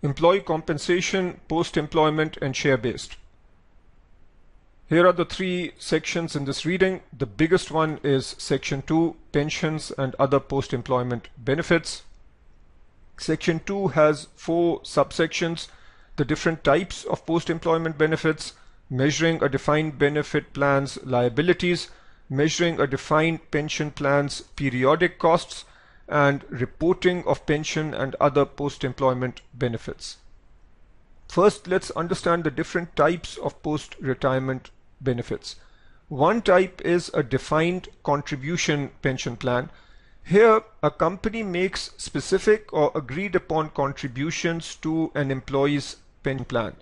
employee compensation, post-employment, and share-based. Here are the three sections in this reading. The biggest one is Section 2, pensions and other post-employment benefits. Section 2 has 4 subsections: the different types of post-employment benefits, measuring a defined benefit plan's liabilities, measuring a defined pension plan's periodic costs, and reporting of pension and other post-employment benefits. First, let's understand the different types of post-retirement benefits. One type is a defined contribution pension plan. Here, a company makes specific or agreed upon contributions to an employee's pension plan.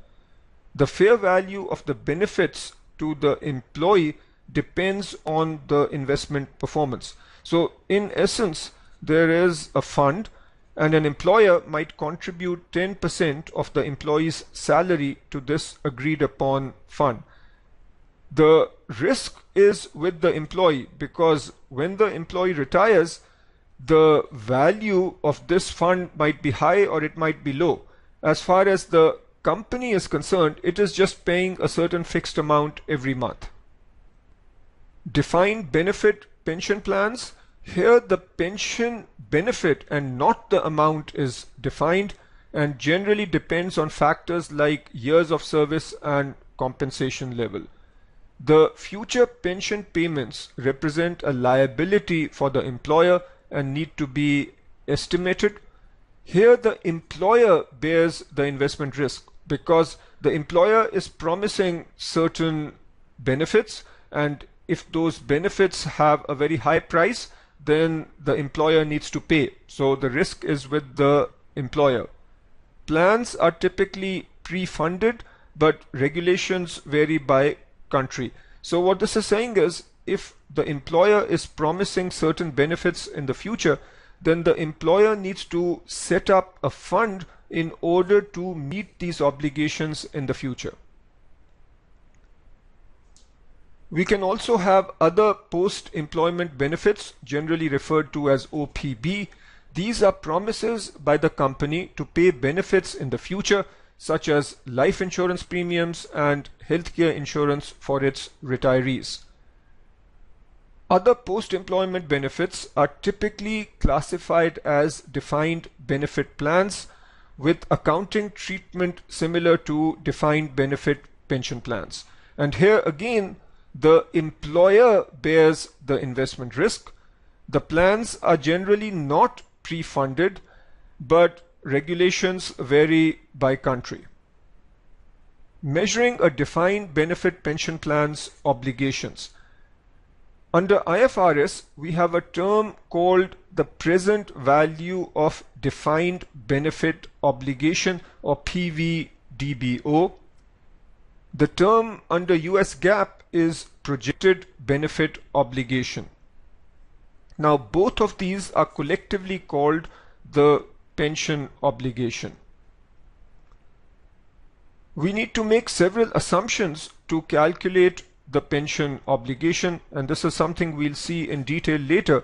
The fair value of the benefits to the employee depends on the investment performance. So, in essence, there is a fund, and an employer might contribute 10% of the employee's salary to this agreed upon fund. The risk is with the employee, because when the employee retires, the value of this fund might be high or it might be low. As far as the company is concerned, it is just paying a certain fixed amount every month. Defined benefit pension plans. Here the pension benefit and not the amount is defined, and generally depends on factors like years of service and compensation level. The future pension payments represent a liability for the employer and need to be estimated. Here the employer bears the investment risk, because the employer is promising certain benefits, and if those benefits have a very high price, then the employer needs to pay. So the risk is with the employer. Plans are typically pre-funded, but regulations vary by country. So what this is saying is, if the employer is promising certain benefits in the future, then the employer needs to set up a fund in order to meet these obligations in the future. We can also have other post-employment benefits, generally referred to as OPB. These are promises by the company to pay benefits in the future, such as life insurance premiums and healthcare insurance for its retirees. Other post-employment benefits are typically classified as defined benefit plans, with accounting treatment similar to defined benefit pension plans. And here again, the employer bears the investment risk. The plans are generally not pre-funded, but regulations vary by country. Measuring a defined benefit pension plan's obligations. Under IFRS, we have a term called the present value of defined benefit obligation, or PVDBO. The term under US GAAP is projected benefit obligation. Now, both of these are collectively called the pension obligation. We need to make several assumptions to calculate the pension obligation, and this is something we'll see in detail later.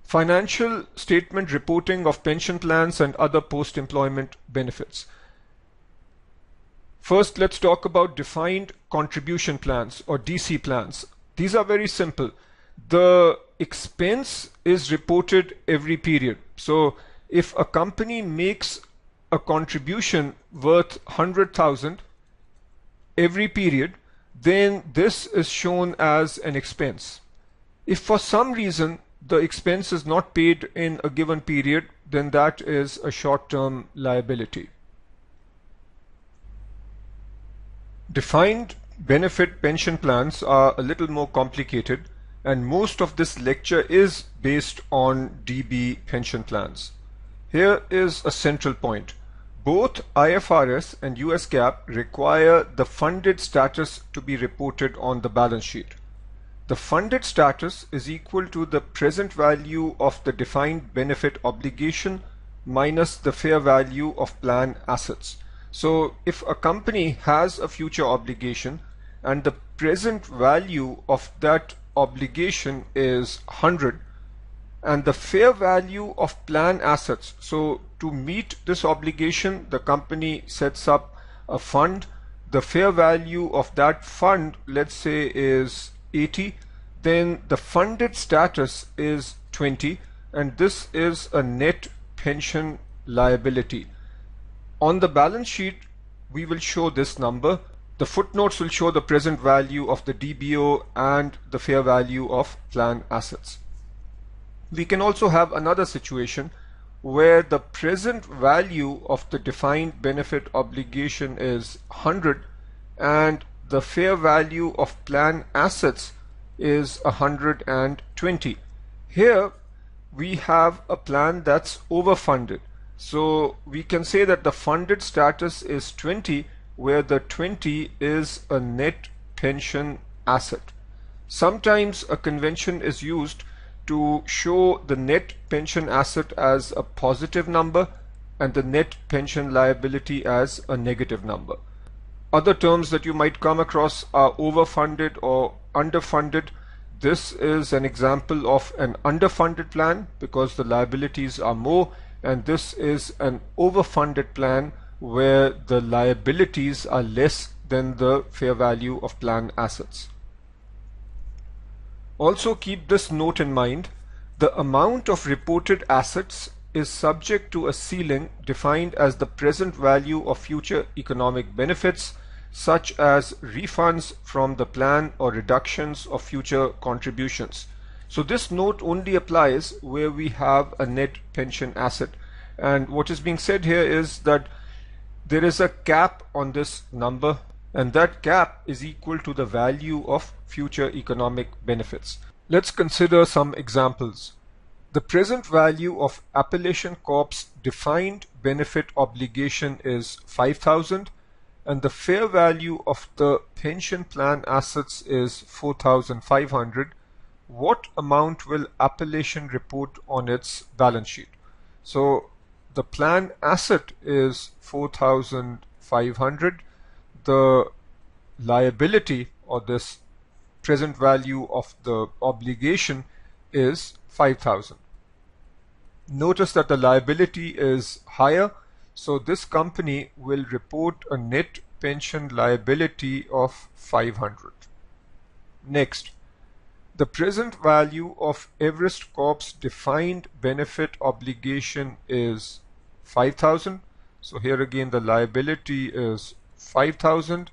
Financial statement reporting of pension plans and other post-employment benefits. First, let's talk about defined contribution plans, or DC plans. These are very simple. The expense is reported every period. So if a company makes a contribution worth 100,000 every period, then this is shown as an expense. If for some reason the expense is not paid in a given period, then that is a short-term liability. Defined benefit pension plans are a little more complicated, and most of this lecture is based on DB pension plans. Here is a central point. Both IFRS and US GAAP require the funded status to be reported on the balance sheet. The funded status is equal to the present value of the defined benefit obligation minus the fair value of plan assets. So if a company has a future obligation and the present value of that obligation is 100, and the fair value of plan assets. So to meet this obligation, the company sets up a fund. The fair value of that fund, let's say, is 80. Then the funded status is 20, and this is a net pension liability. On the balance sheet, we will show this number. The footnotes will show the present value of the DBO and the fair value of plan assets. We can also have another situation where the present value of the defined benefit obligation is 100 and the fair value of plan assets is 120. Here we have a plan that's overfunded. So we can say that the funded status is 20, where the 20 is a net pension asset. Sometimes a convention is used to show the net pension asset as a positive number and the net pension liability as a negative number. Other terms that you might come across are overfunded or underfunded. This is an example of an underfunded plan because the liabilities are more, and this is an overfunded plan where the liabilities are less than the fair value of plan assets. Also keep this note in mind: the amount of reported assets is subject to a ceiling defined as the present value of future economic benefits, such as refunds from the plan or reductions of future contributions. So this note only applies where we have a net pension asset, and what is being said here is that there is a cap on this number, and that cap is equal to the value of future economic benefits. Let's consider some examples. The present value of Appalachian Corp's defined benefit obligation is 5,000 and the fair value of the pension plan assets is 4,500. What amount will Appalachian report on its balance sheet? So the plan asset is 4,500. The liability, or this present value of the obligation, is 5,000. Notice that the liability is higher, so this company will report a net pension liability of 500. Next, the present value of Everest Corp's defined benefit obligation is 5,000. So here again the liability is 5,000.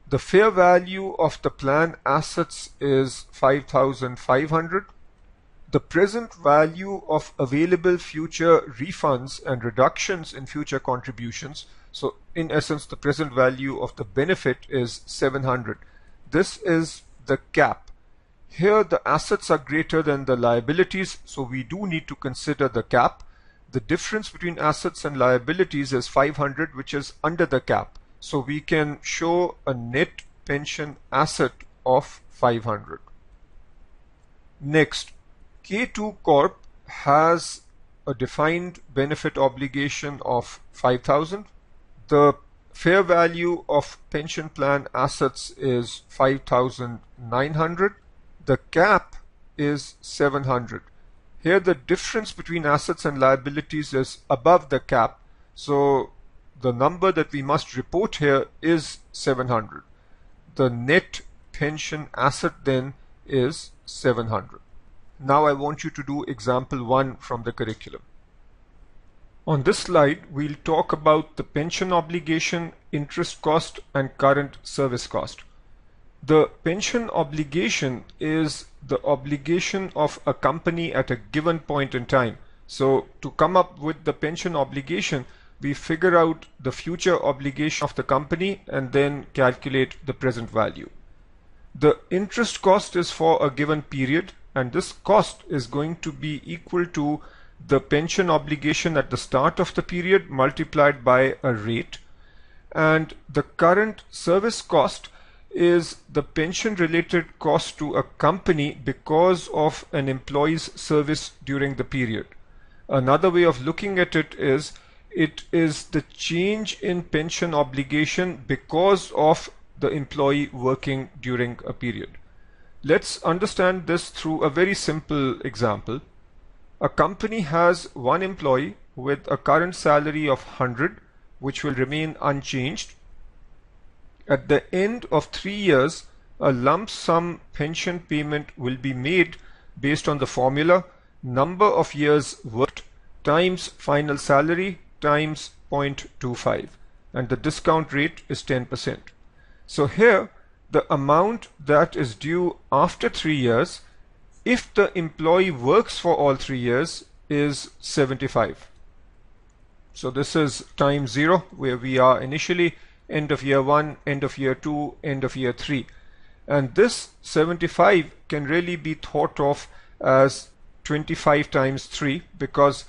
The fair value of the plan assets is 5,500. The present value of available future refunds and reductions in future contributions, so in essence the present value of the benefit, is 700. This is the cap. Here the assets are greater than the liabilities, so we do need to consider the cap. The difference between assets and liabilities is 500, which is under the cap. So we can show a net pension asset of 500. Next, K2 Corp has a defined benefit obligation of 5,000. The fair value of pension plan assets is 5,900. The cap is 700. Here the difference between assets and liabilities is above the cap, so the number that we must report here is 700. The net pension asset then is 700. Now I want you to do example 1 from the curriculum. On this slide, we'll talk about the pension obligation, interest cost, and current service cost. The pension obligation is the obligation of a company at a given point in time. So to come up with the pension obligation, we figure out the future obligation of the company and then calculate the present value. The interest cost is for a given period, and this cost is going to be equal to the pension obligation at the start of the period multiplied by a rate. And the current service cost is the pension related cost to a company because of an employee's service during the period. Another way of looking at it is the change in pension obligation because of the employee working during a period. Let's understand this through a very simple example. A company has one employee with a current salary of 100, which will remain unchanged. At the end of 3 years, a lump sum pension payment will be made based on the formula number of years worked times final salary times 0.25, and the discount rate is 10%. So here, the amount that is due after 3 years, if the employee works for all 3 years, is 75. So this is time 0, where we are initially, end of year 1, end of year 2, end of year 3. And this 75 can really be thought of as 25 times 3, because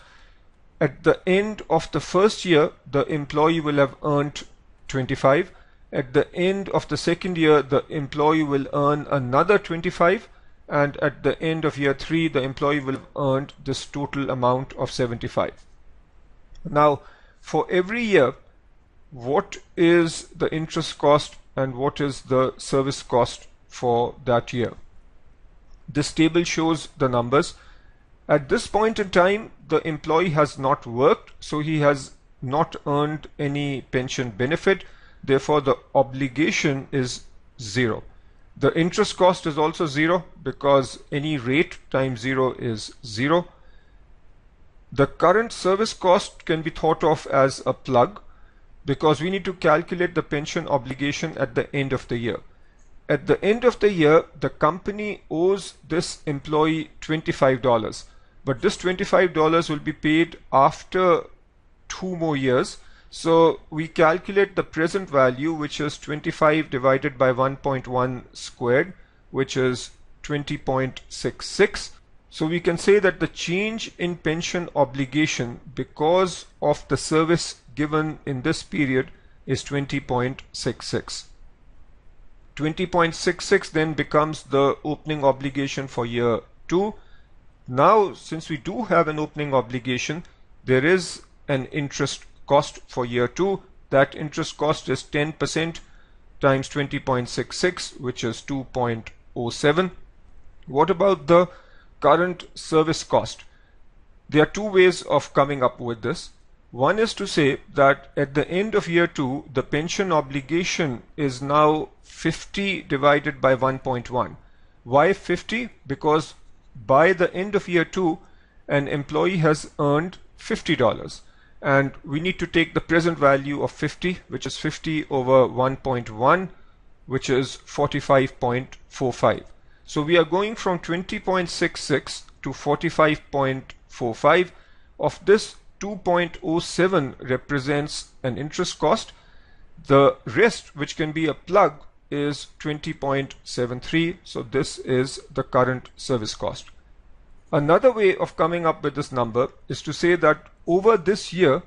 at the end of the first year, the employee will have earned 25. At the end of the second year, the employee will earn another 25. And at the end of year 3, the employee will have earned this total amount of 75. Now, for every year, what is the interest cost and what is the service cost for that year? This table shows the numbers. At this point in time, the employee has not worked, so he has not earned any pension benefit. Therefore, the obligation is 0. The interest cost is also 0, because any rate times 0 is 0. The current service cost can be thought of as a plug, because we need to calculate the pension obligation at the end of the year. At the end of the year, the company owes this employee $25, but this $25 will be paid after 2 more years. So we calculate the present value, which is 25 divided by 1.1 squared, which is 20.66. So we can say that the change in pension obligation because of the service given in this period is 20.66. 20.66 then becomes the opening obligation for year 2. Now, since we do have an opening obligation, there is an interest cost for year 2. That interest cost is 10% times 20.66, which is 2.07. What about the current service cost? There are 2 ways of coming up with this. One is to say that at the end of year 2, the pension obligation is now 50 divided by 1.1. Why 50? Because by the end of year 2, an employee has earned $50. And we need to take the present value of 50, which is 50 over 1.1, which is 45.45. So we are going from 20.66 to 45.45. Of this, 2.07 represents an interest cost. The rest, which can be a plug, is 20.73. So this is the current service cost. Another way of coming up with this number is to say that over this year,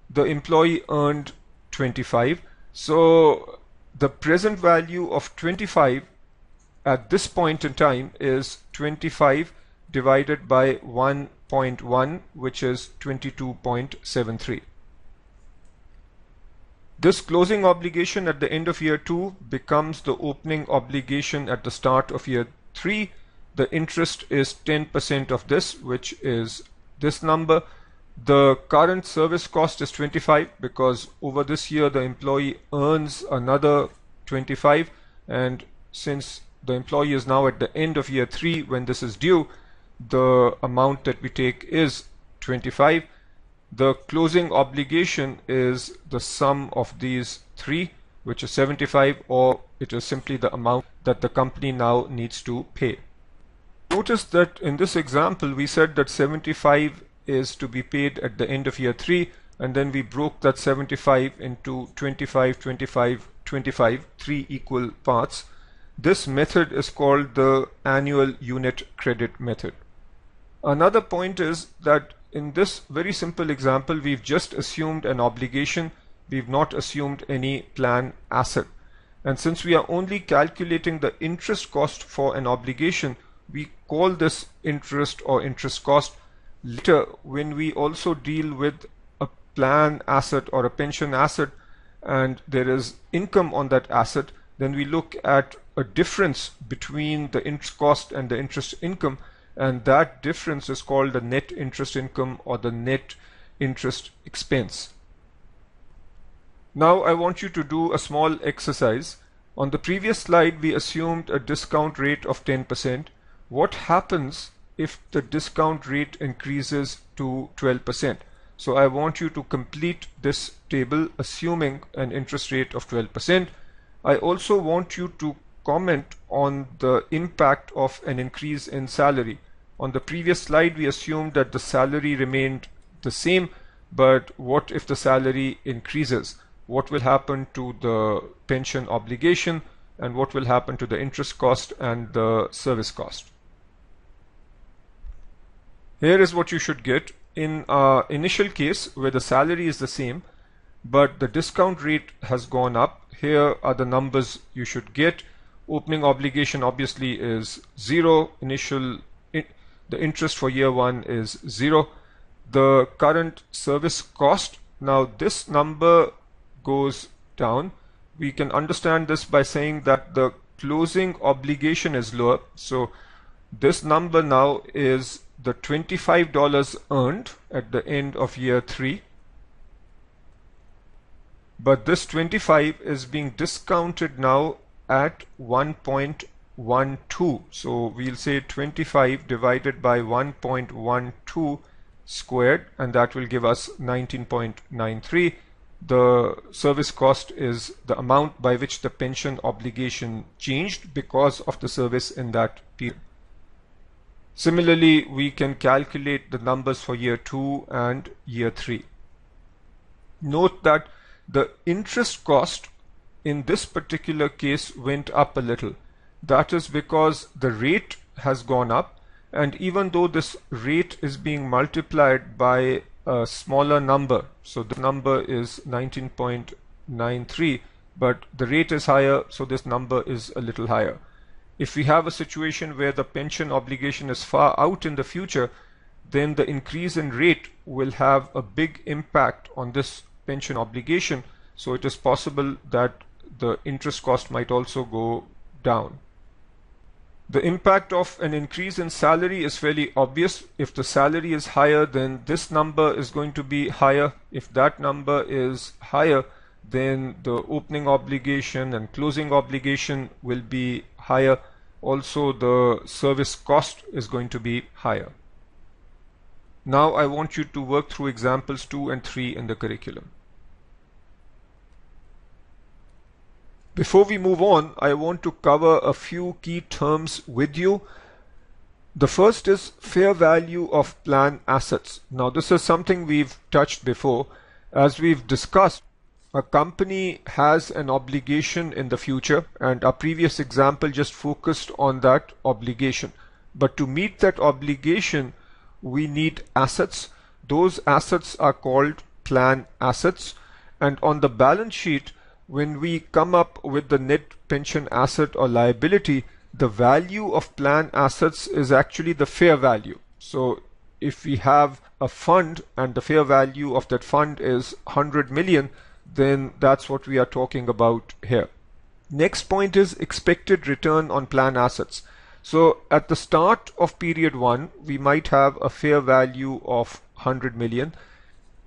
the employee earned 25. So the present value of 25 at this point in time is 25 divided by 1.1, which is 22.73. This closing obligation at the end of year 2 becomes the opening obligation at the start of year 3. The interest is 10% of this, which is this number. The current service cost is 25, because over this year the employee earns another 25, and since the employee is now at the end of year 3 when this is due, the amount that we take is 25. The closing obligation is the sum of these 3, which is 75, or it is simply the amount that the company now needs to pay. Notice that in this example we said that 75 is to be paid at the end of year 3, and then we broke that 75 into 25, 25, 25, 3 equal parts. This method is called the annual unit credit method. Another point is that in this very simple example, we've just assumed an obligation. We've not assumed any plan asset. And since we are only calculating the interest cost for an obligation, we call this interest or interest cost. Later, when we also deal with a plan asset or a pension asset and there is income on that asset, then we look at a difference between the interest cost and the interest income, and that difference is called the net interest income or the net interest expense. Now I want you to do a small exercise. On the previous slide we assumed a discount rate of 10%. What happens if the discount rate increases to 12%? So I want you to complete this table assuming an interest rate of 12%. I also want you to comment on the impact of an increase in salary. On the previous slide we assumed that the salary remained the same, but what if the salary increases? What will happen to the pension obligation, and what will happen to the interest cost and the service cost? Here is what you should get. In our initial case where the salary is the same but the discount rate has gone up, here are the numbers you should get. Opening obligation obviously is 0. The interest for year 1 is 0. The current service cost, now this number goes down. We can understand this by saying that the closing obligation is lower. So this number now is the $25 earned at the end of year 3. But this 25 is being discounted now at 1.12. So we'll say 25 divided by 1.12 squared, and that will give us 19.93. The service cost is the amount by which the pension obligation changed because of the service in that period. Similarly, we can calculate the numbers for year 2 and year 3. Note that the interest cost in this particular case went up a little. That is because the rate has gone up, and even though this rate is being multiplied by a smaller number, so the number is 19.93, but the rate is higher, so this number is a little higher. If we have a situation where the pension obligation is far out in the future, then the increase in rate will have a big impact on this pension obligation, so it is possible that the interest cost might also go down. The impact of an increase in salary is fairly obvious. If the salary is higher, then this number is going to be higher. If that number is higher, then the opening obligation and closing obligation will be higher. Also, the service cost is going to be higher. Now I want you to work through examples 2 and 3 in the curriculum. Before we move on, I want to cover a few key terms with you. The first is fair value of plan assets. Now this is something we've touched before. As we've discussed, a company has an obligation in the future, and our previous example just focused on that obligation. But to meet that obligation, we need assets. Those assets are called plan assets, and on the balance sheet, when we come up with the net pension asset or liability, the value of plan assets is actually the fair value. So if we have a fund and the fair value of that fund is 100 million, then that's what we are talking about here. Next point is expected return on plan assets. So at the start of period 1, we might have a fair value of 100 million.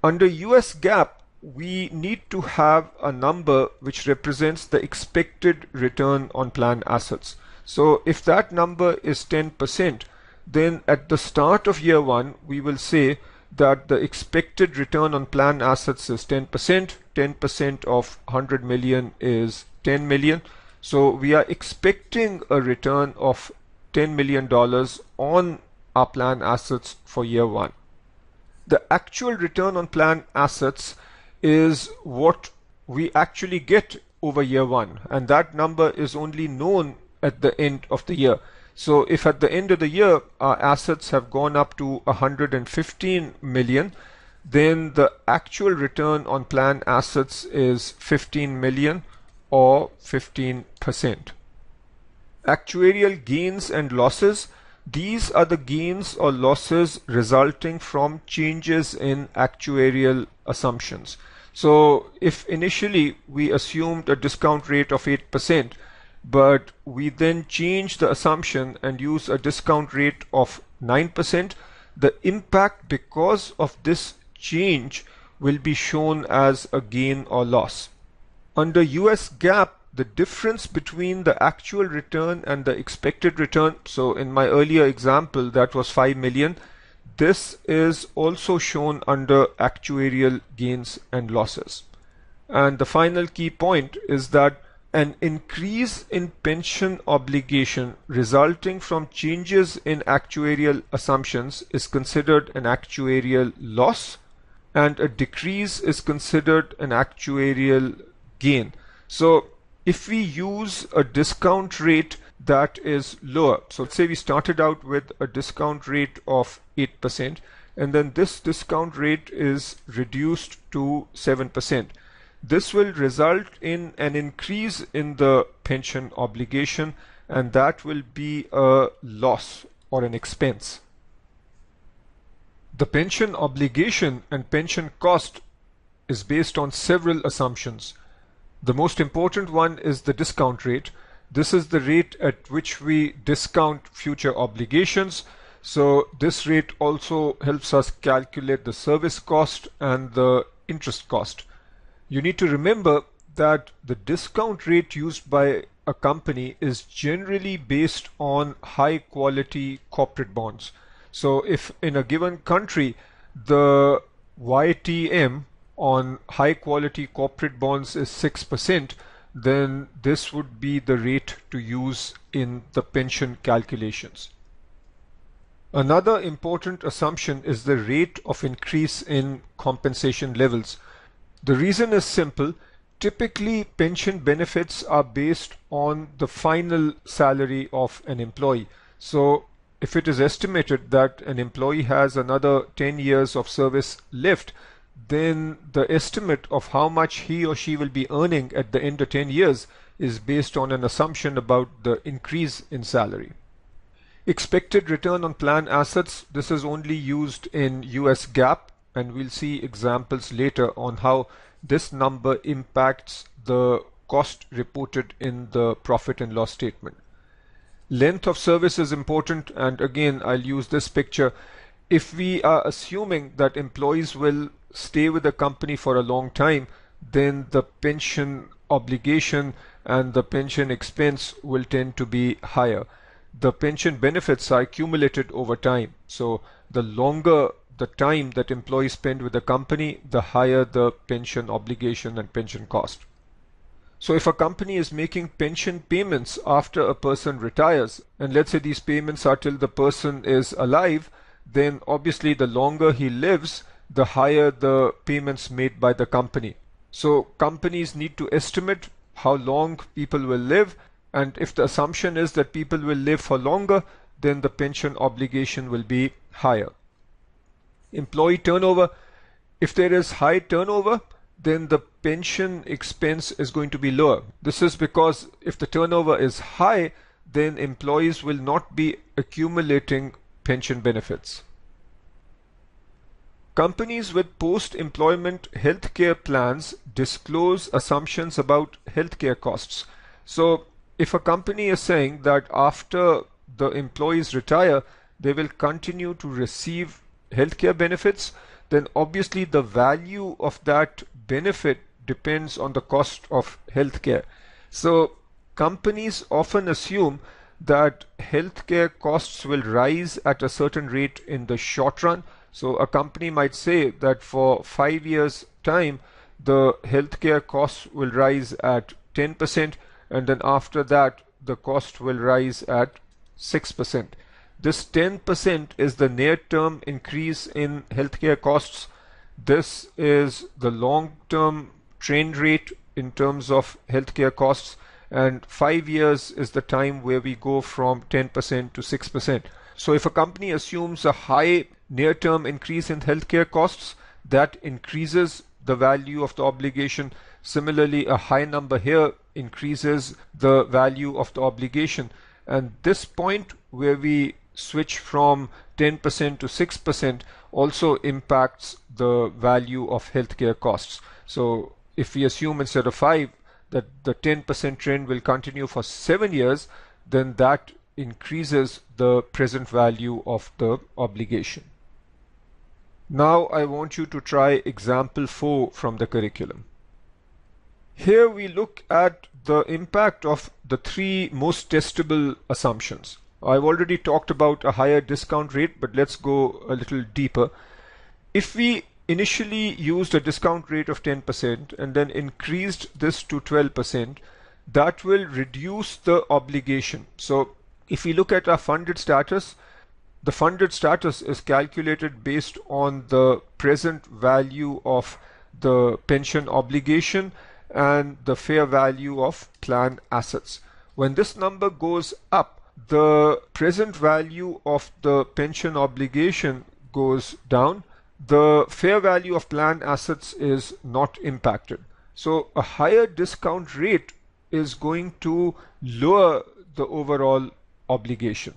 Under US GAAP, we need to have a number which represents the expected return on plan assets. So if that number is 10%, then at the start of year 1, we will say that the expected return on plan assets is 10%. 10% of 100 million is 10 million. So we are expecting a return of $10 million on our plan assets for year 1. The actual return on plan assets is what we actually get over year 1, and that number is only known at the end of the year. So if at the end of the year our assets have gone up to 115 million, then the actual return on plan assets is 15 million or 15%. Actuarial gains and losses. These are the gains or losses resulting from changes in actuarial assumptions. So if initially we assumed a discount rate of 8%, but we then change the assumption and use a discount rate of 9%, the impact because of this change will be shown as a gain or loss. Under US GAAP, the difference between the actual return and the expected return, so in my earlier example that was 5 million, this is also shown under actuarial gains and losses. And the final key point is that an increase in pension obligation resulting from changes in actuarial assumptions is considered an actuarial loss, and a decrease is considered an actuarial gain. So if we use a discount rate that is lower, so let's say we started out with a discount rate of 8%, and then this discount rate is reduced to 7%. This will result in an increase in the pension obligation, and that will be a loss or an expense. The pension obligation and pension cost is based on several assumptions. The most important one is the discount rate. This is the rate at which we discount future obligations. So this rate also helps us calculate the service cost and the interest cost. You need to remember that the discount rate used by a company is generally based on high quality corporate bonds. So if in a given country the YTM on high quality corporate bonds is 6%, then this would be the rate to use in the pension calculations. Another important assumption is the rate of increase in compensation levels. The reason is simple. Typically, pension benefits are based on the final salary of an employee. So if it is estimated that an employee has another 10 years of service left, then the estimate of how much he or she will be earning at the end of 10 years is based on an assumption about the increase in salary. Expected return on plan assets, this is only used in US GAAP, and we'll see examples later on how this number impacts the cost reported in the profit and loss statement. Length of service is important, and again I'll use this picture. If we are assuming that employees will stay with the company for a long time, then the pension obligation and the pension expense will tend to be higher. The pension benefits are accumulated over time, so the longer the time that employees spend with the company, the higher the pension obligation and pension cost. So if a company is making pension payments after a person retires, and let's say these payments are till the person is alive, then obviously the longer he lives, the higher the payments made by the company. So companies need to estimate how long people will live, and if the assumption is that people will live for longer, then the pension obligation will be higher. Employee turnover. If there is high turnover, then the pension expense is going to be lower. This is because if the turnover is high, then employees will not be accumulating pension benefits. Companies with post-employment healthcare plans disclose assumptions about healthcare costs. So if a company is saying that after the employees retire, they will continue to receive healthcare benefits, then obviously the value of that benefit depends on the cost of healthcare. So companies often assume that healthcare costs will rise at a certain rate in the short run. So a company might say that for 5 years time, the healthcare costs will rise at 10%, and then after that, the cost will rise at 6%. This 10% is the near-term increase in healthcare costs. This is the long-term trend rate in terms of healthcare costs, and 5 years is the time where we go from 10% to 6%. So if a company assumes a high near-term increase in healthcare costs, that increases the value of the obligation. Similarly, a high number here increases the value of the obligation. And this point where we switch from 10% to 6% also impacts the value of healthcare costs. So if we assume instead of 5 that the 10% trend will continue for 7 years, then that increases the present value of the obligation. Now I want you to try example 4 from the curriculum. Here we look at the impact of the three most testable assumptions. I've already talked about a higher discount rate, but let's go a little deeper. If we initially used a discount rate of 10% and then increased this to 12%, that will reduce the obligation. So if we look at our funded status, the funded status is calculated based on the present value of the pension obligation and the fair value of plan assets. When this number goes up, the present value of the pension obligation goes down. The fair value of plan assets is not impacted. So a higher discount rate is going to lower the overall obligation.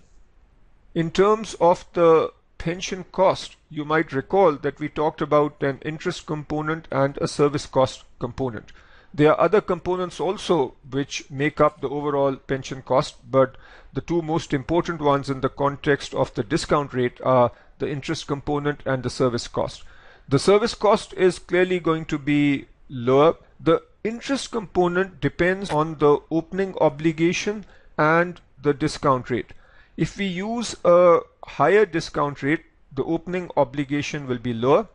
In terms of the pension cost, you might recall that we talked about an interest component and a service cost component. There are other components also which make up the overall pension cost, but the two most important ones in the context of the discount rate are the interest component and the service cost. The service cost is clearly going to be lower. The interest component depends on the opening obligation and the discount rate. If we use a higher discount rate, the opening obligation will be lower,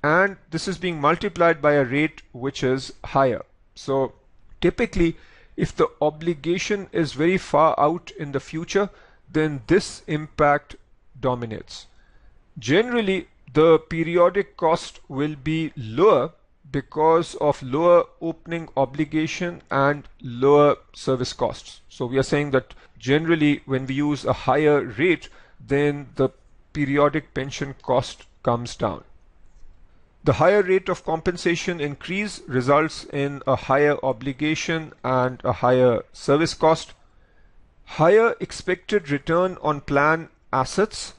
and this is being multiplied by a rate which is higher. So typically, if the obligation is very far out in the future, then this impact dominates. Generally, the periodic cost will be lower because of lower opening obligation and lower service costs. So we are saying that generally when we use a higher rate, then the periodic pension cost comes down. The higher rate of compensation increase results in a higher obligation and a higher service cost. Higher expected return on plan assets.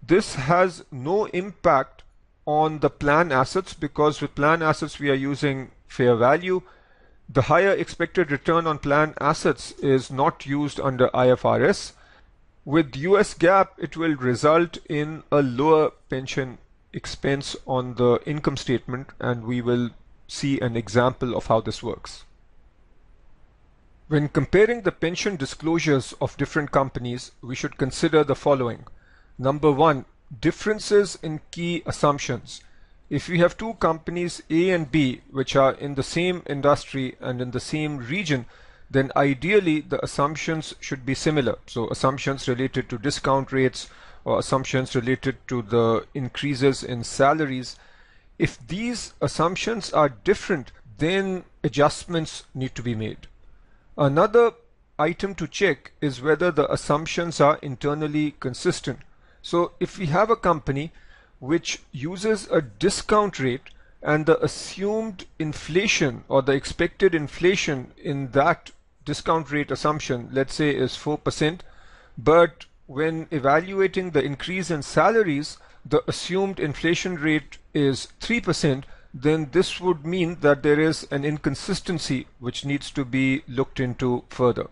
This has no impact on the plan assets because with plan assets we are using fair value. The higher expected return on plan assets is not used under IFRS. With US GAAP, it will result in a lower pension expense on the income statement, and we will see an example of how this works. When comparing the pension disclosures of different companies, we should consider the following. Number one, differences in key assumptions. If we have two companies A and B which are in the same industry and in the same region, then ideally the assumptions should be similar. So assumptions related to discount rates or assumptions related to the increases in salaries. If these assumptions are different, then adjustments need to be made. Another item to check is whether the assumptions are internally consistent. So if we have a company which uses a discount rate and the assumed inflation or the expected inflation in that discount rate assumption, let's say, is 4%, but when evaluating the increase in salaries, the assumed inflation rate is 3%, then this would mean that there is an inconsistency which needs to be looked into further.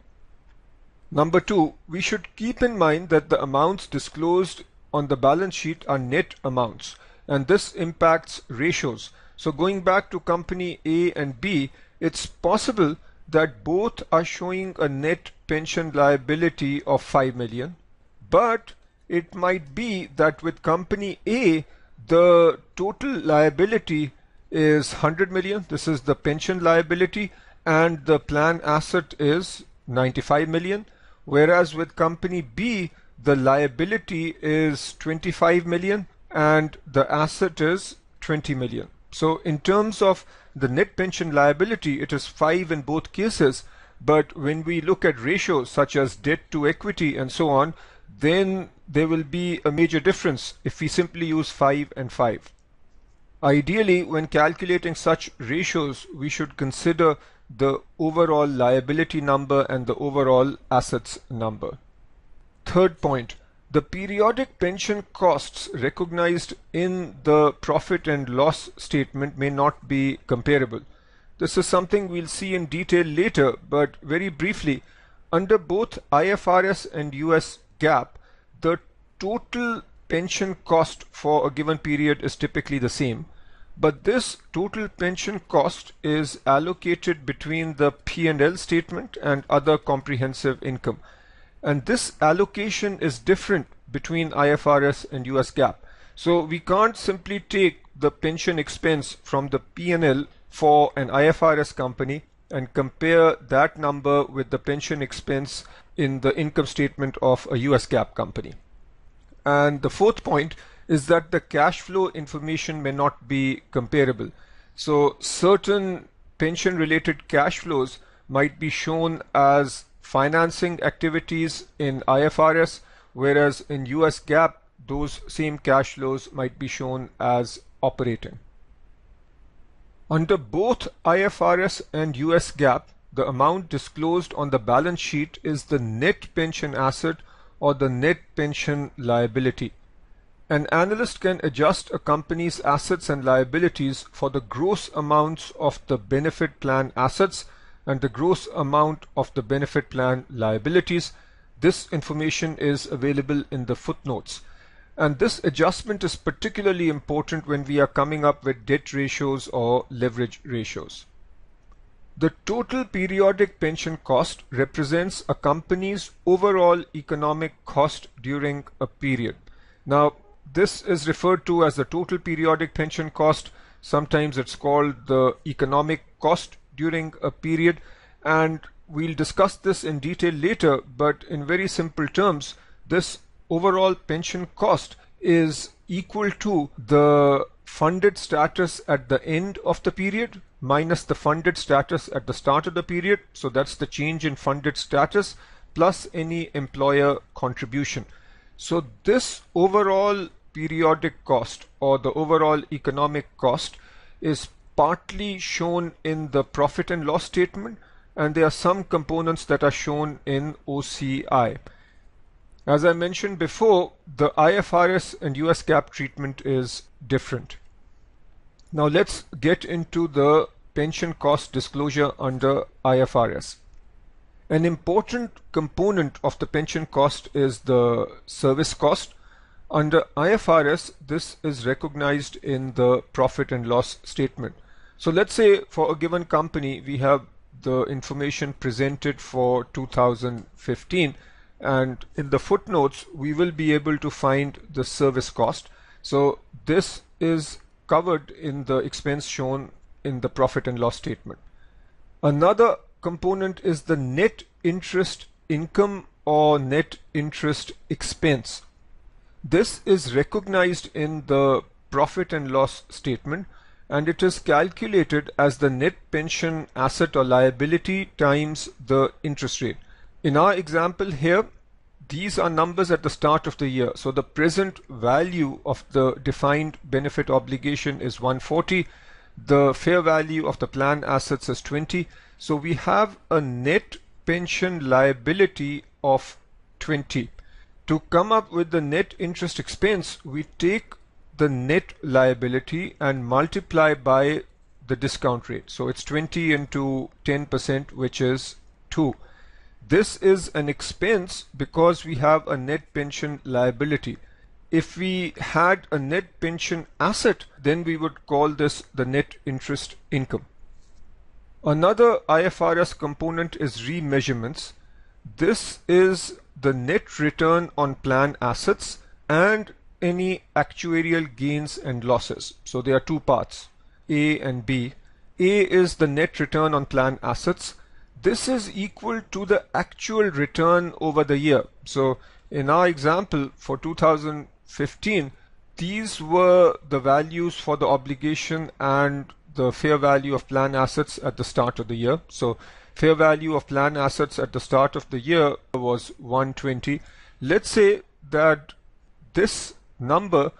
Number two, we should keep in mind that the amounts disclosed on the balance sheet are net amounts, and this impacts ratios. So going back to company A and B, it's possible that both are showing a net pension liability of 5 million, but it might be that with company A, the total liability is 100 million. This is the pension liability, and the plan asset is 95 million. Whereas with company B, the liability is 25 million and the asset is 20 million. So in terms of the net pension liability, it is 5 in both cases. But when we look at ratios such as debt to equity and so on, then there will be a major difference if we simply use 5 and 5. Ideally, when calculating such ratios, we should consider the overall liability number and the overall assets number. Third point, the periodic pension costs recognized in the profit and loss statement may not be comparable. This is something we'll see in detail later, but very briefly, Under both IFRS and US GAAP, the total pension cost for a given period is typically the same, but this total pension cost is allocated between the P&L statement and other comprehensive income. And this allocation is different between IFRS and US GAAP. So we can't simply take the pension expense from the P&L for an IFRS company and compare that number with the pension expense in the income statement of a US GAAP company. And the fourth point is that the cash flow information may not be comparable. So certain pension related cash flows might be shown as financing activities in IFRS, whereas in US GAAP those same cash flows might be shown as operating. Under both IFRS and US GAAP, the amount disclosed on the balance sheet is the net pension asset or the net pension liability. An analyst can adjust a company's assets and liabilities for the gross amounts of the benefit plan assets and the gross amount of the benefit plan liabilities. This information is available in the footnotes. And this adjustment is particularly important when we are coming up with debt ratios or leverage ratios. The total periodic pension cost represents a company's overall economic cost during a period. Now, this is referred to as the total periodic pension cost. Sometimes it's called the economic cost during a period, and we'll discuss this in detail later, but in very simple terms, this overall pension cost is equal to the funded status at the end of the period minus the funded status at the start of the period. So that's the change in funded status plus any employer contribution. So this overall periodic cost or the overall economic cost is partly shown in the profit and loss statement, and there are some components that are shown in OCI. As I mentioned before, the IFRS and US GAAP treatment is different. Now let's get into the pension cost disclosure under IFRS. An important component of the pension cost is the service cost. Under IFRS, this is recognized in the profit and loss statement. So let's say for a given company, we have the information presented for 2015, and in the footnotes we will be able to find the service cost. So this is covered in the expense shown in the profit and loss statement. Another component is the net interest income or net interest expense. This is recognized in the profit and loss statement, and it is calculated as the net pension asset or liability times the interest rate. In our example here, these are numbers at the start of the year. So the present value of the defined benefit obligation is 140. The fair value of the plan assets is 20. So we have a net pension liability of 20. To come up with the net interest expense, we take the net liability and multiply by the discount rate. So it's 20 into 10%, which is 2. This is an expense because we have a net pension liability. If we had a net pension asset, then we would call this the net interest income. Another IFRS component is remeasurements. This is the net return on plan assets and any actuarial gains and losses. So there are two parts, A and B. A is the net return on plan assets. This is equal to the actual return over the year. So in our example for 2015, these were the values for the obligation and the fair value of plan assets at the start of the year. So fair value of plan assets at the start of the year was 120. Let's say that this number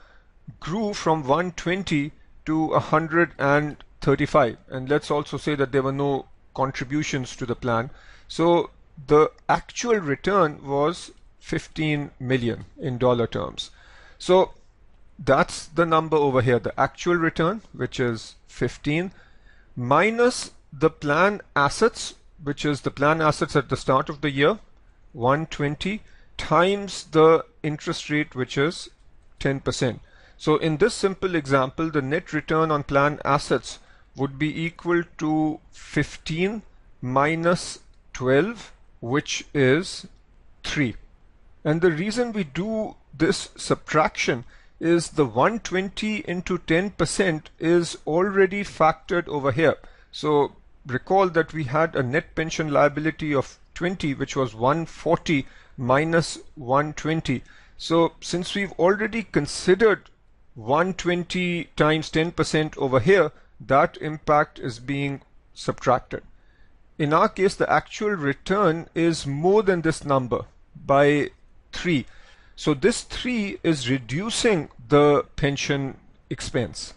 grew from 120 to 135, and let's also say that there were no contributions to the plan. So the actual return was 15 million in dollar terms. So that's the number over here, the actual return, which is 15, minus the plan assets, which is the plan assets at the start of the year, 120, times the interest rate, which is 10%. So in this simple example, the net return on plan assets would be equal to 15 minus 12, which is 3. And the reason we do this subtraction is the 120 into 10% is already factored over here. So recall that we had a net pension liability of 20, which was 140 minus 120. So since we've already considered 120 times 10% over here, that impact is being subtracted. In our case, the actual return is more than this number by 3. So this 3 is reducing the pension expense.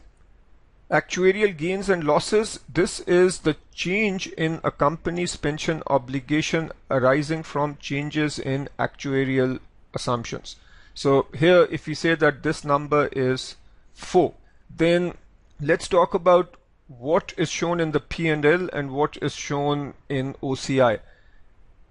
Actuarial gains and losses, this is the change in a company's pension obligation arising from changes in actuarial assumptions. So here, if we say that this number is 4, then let's talk about what is shown in the P&L and what is shown in OCI.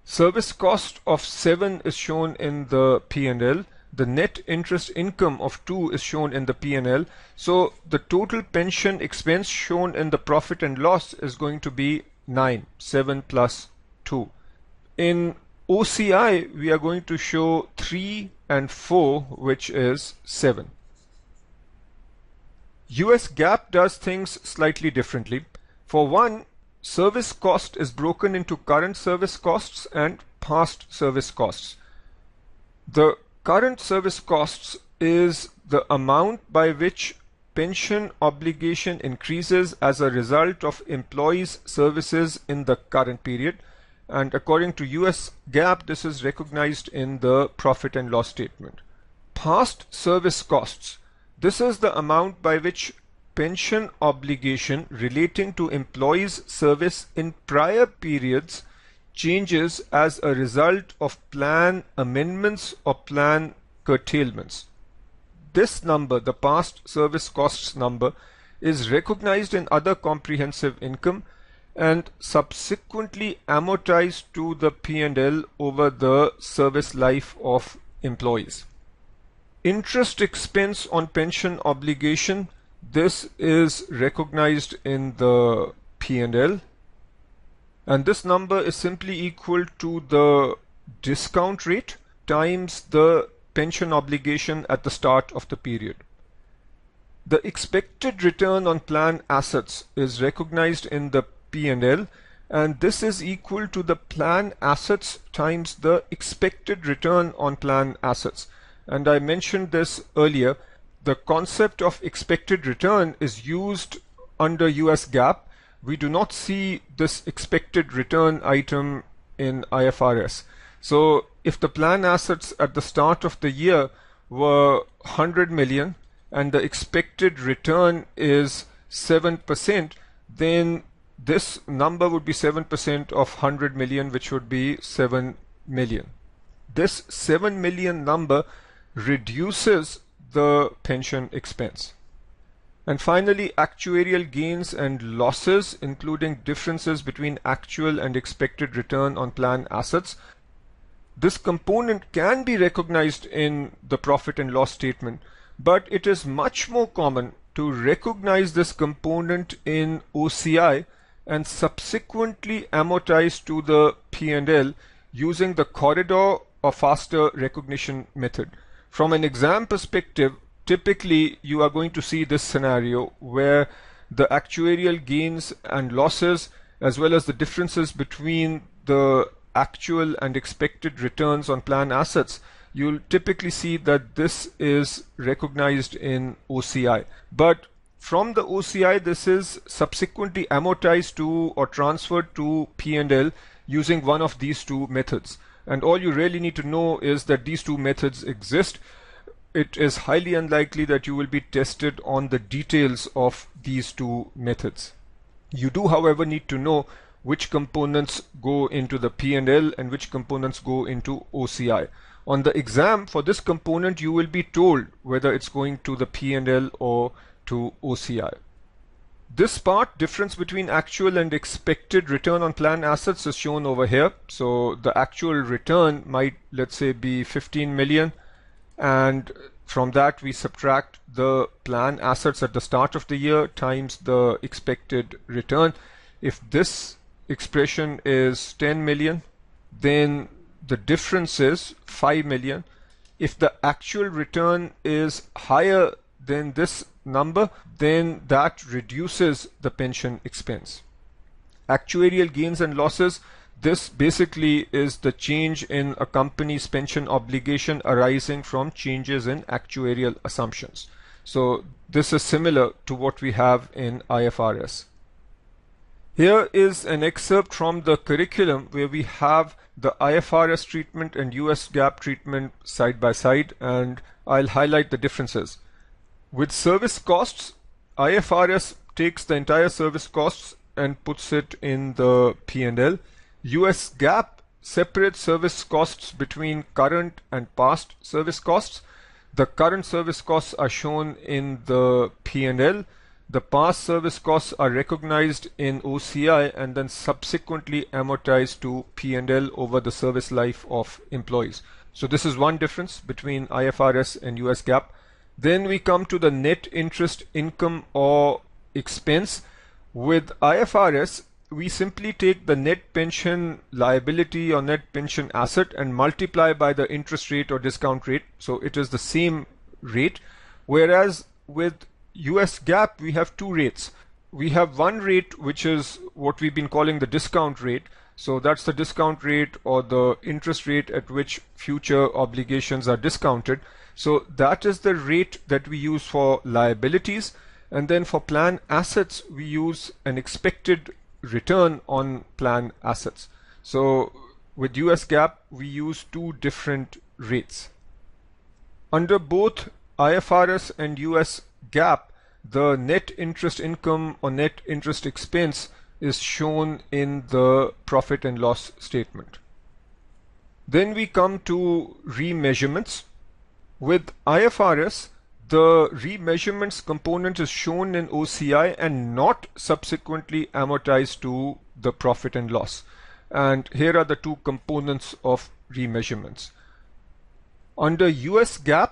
Service cost of 7 is shown in the P&L. The net interest income of 2 is shown in the P&L. So the total pension expense shown in the profit and loss is going to be 9, 7 plus 2. In OCI, we are going to show 3 and 4, which is 7. US GAAP does things slightly differently. For one, service cost is broken into current service costs and past service costs. The current service costs is the amount by which pension obligation increases as a result of employees' services in the current period. And according to US GAAP, this is recognized in the profit and loss statement. Past service costs, this is the amount by which pension obligation relating to employees' service in prior periods changes as a result of plan amendments or plan curtailments. This number, the past service costs number, is recognized in other comprehensive income and subsequently amortized to the P&L over the service life of employees. Interest expense on pension obligation, this is recognized in the P&L, and this number is simply equal to the discount rate times the pension obligation at the start of the period. The expected return on plan assets is recognized in the P&L, and this is equal to the plan assets times the expected return on plan assets. And I mentioned this earlier, the concept of expected return is used under US GAAP. We do not see this expected return item in IFRS. So if the plan assets at the start of the year were 100 million and the expected return is 7%, then this number would be 7% of 100 million, which would be 7 million. This 7 million number reduces the pension expense. And finally, actuarial gains and losses, including differences between actual and expected return on plan assets. This component can be recognized in the profit and loss statement, but it is much more common to recognize this component in OCI and subsequently amortize to the P&L using the corridor or faster recognition method. From an exam perspective, typically you are going to see this scenario where the actuarial gains and losses as well as the differences between the actual and expected returns on plan assets, you'll typically see that this is recognized in OCI. But from the OCI, this is subsequently amortized to or transferred to P&L using one of these two methods. And all you really need to know is that these two methods exist. It is highly unlikely that you will be tested on the details of these two methods. You do, however, need to know which components go into the P&L and which components go into OCI. On the exam, for this component, you will be told whether it's going to the P&L or to OCI. This part, difference between actual and expected return on plan assets, is shown over here. So the actual return might, let's say, be 15 million, and from that we subtract the plan assets at the start of the year times the expected return. If this expression is 10 million, then the difference is 5 million. If the actual return is higher than this number, then that reduces the pension expense. Actuarial gains and losses, this basically is the change in a company's pension obligation arising from changes in actuarial assumptions. So this is similar to what we have in IFRS. Here is an excerpt from the curriculum where we have the IFRS treatment and US GAAP treatment side by side, and I'll highlight the differences. With service costs, IFRS takes the entire service costs and puts it in the P&L. US GAAP separates service costs between current and past service costs. The current service costs are shown in the P&L. The past service costs are recognized in OCI and then subsequently amortized to P&L over the service life of employees. So this is one difference between IFRS and US GAAP. Then we come to the net interest income or expense. With IFRS, we simply take the net pension liability or net pension asset and multiply by the interest rate or discount rate. So it is the same rate. Whereas with US GAAP, we have two rates. We have one rate which is what we've been calling the discount rate. So that's the discount rate or the interest rate at which future obligations are discounted. So that is the rate that we use for liabilities. And then for plan assets, we use an expected return on plan assets. So with US GAAP, we use two different rates. Under both IFRS and US GAAP, the net interest income or net interest expense is shown in the profit and loss statement. Then we come to remeasurements. With IFRS, the remeasurements component is shown in OCI and not subsequently amortized to the profit and loss. And here are the two components of remeasurements. Under US GAAP,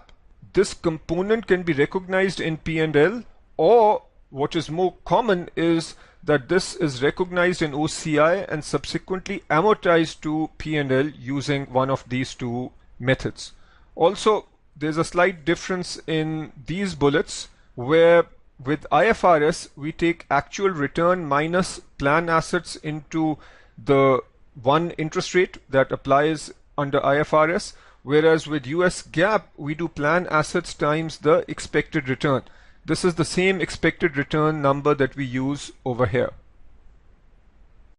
this component can be recognized in P&L, or what is more common is that this is recognized in OCI and subsequently amortized to P&L using one of these two methods. Also, there's a slight difference in these bullets where with IFRS we take actual return minus plan assets into the one interest rate that applies under IFRS, whereas with US GAAP we do plan assets times the expected return. This is the same expected return number that we use over here.